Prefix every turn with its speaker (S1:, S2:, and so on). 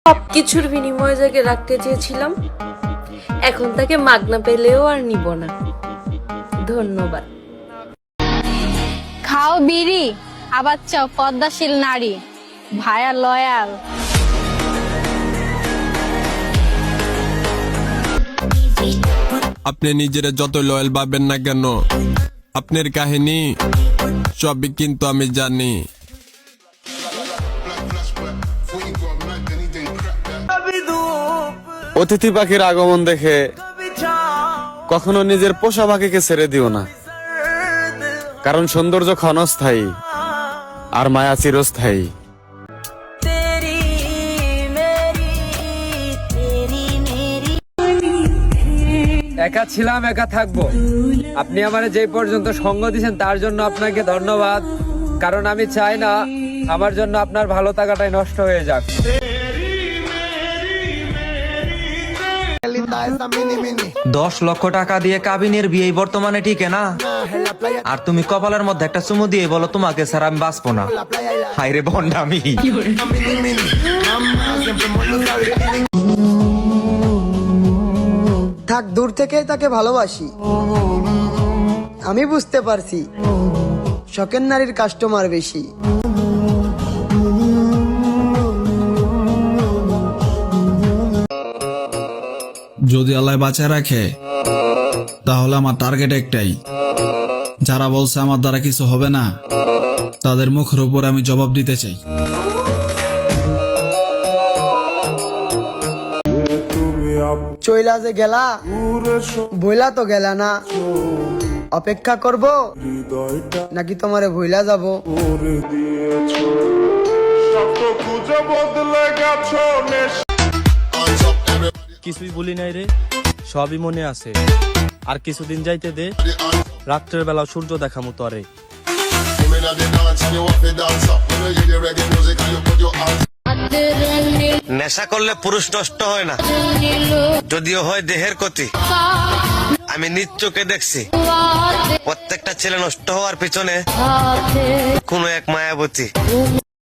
S1: সবকিছুর বিনিময়ে যাকে রাখতে চেয়েছিলাম, এখন তাকে মাগনা পেলেও আর নিব না। ধন্যবাদ।
S2: খাও বিড়ি আবার চাও পদ্মাশীল নারী, ভায়া লয়াল।
S3: আপনি নিজের যত লয়াল ভাবেন না কেন, আপনার কাহিনী সবই কিন্তু আমি জানি।
S4: অতিথি পাখির আগমন দেখে কখনো নিজের পোষা পাখিকে ছেড়ে দিও না, কারণ সৌন্দর্য ক্ষণস্থায়ী আর মায়া চিরস্থায়ী।
S5: একা ছিলাম, একা থাকবো। আপনি আমারে যে পর্যন্ত সঙ্গ দিয়েছেন তার জন্য আপনাকে ধন্যবাদ, কারণ আমি চাই না আমার জন্য আপনার ভালো থাকাটাই নষ্ট হয়ে যাক।
S6: 10 লক্ষ টাকা দিয়ে কাবিনের বিয়ে বর্তমানে টিকে না, আর তুমি কপালের মধ্যে একটা চুমু দিয়ে বলো তোমাকে ছাড়া আমি বাঁচবো না। হায়রে ভন্ডামি।
S7: থাক, দূর থেকেই তাকে ভালোবাসি। আমি বুঝতে পারছি শখের নারীর কাস্টমার বেশি।
S8: যদি আল্লাহ বাঁচায় রাখে তাহলে আমার টার্গেট একটাই, যারা বলছে আমার দ্বারা কিছু হবে না তাদের মুখের উপর আমি জবাব দিতে চাই।
S7: চইলা যে গেলা, বইলা তো গেলা না। অপেক্ষা করব নাকি তোমারে ভইলা যাব?
S9: কিছুই বলি নাই রে, সবই মনে আছে। আর কিছুদিন যাইতে দে, রাত্রের বেলা সূর্য দেখা মতো আরে।
S10: নেশা করলে পুরুষ নষ্ট হয় না, যদিও হয় দেহের ক্ষতি। আমি নিজ চোখে দেখছি প্রত্যেকটা ছেলে নষ্ট হওয়ার পিছনে কোনো এক মায়াবতী।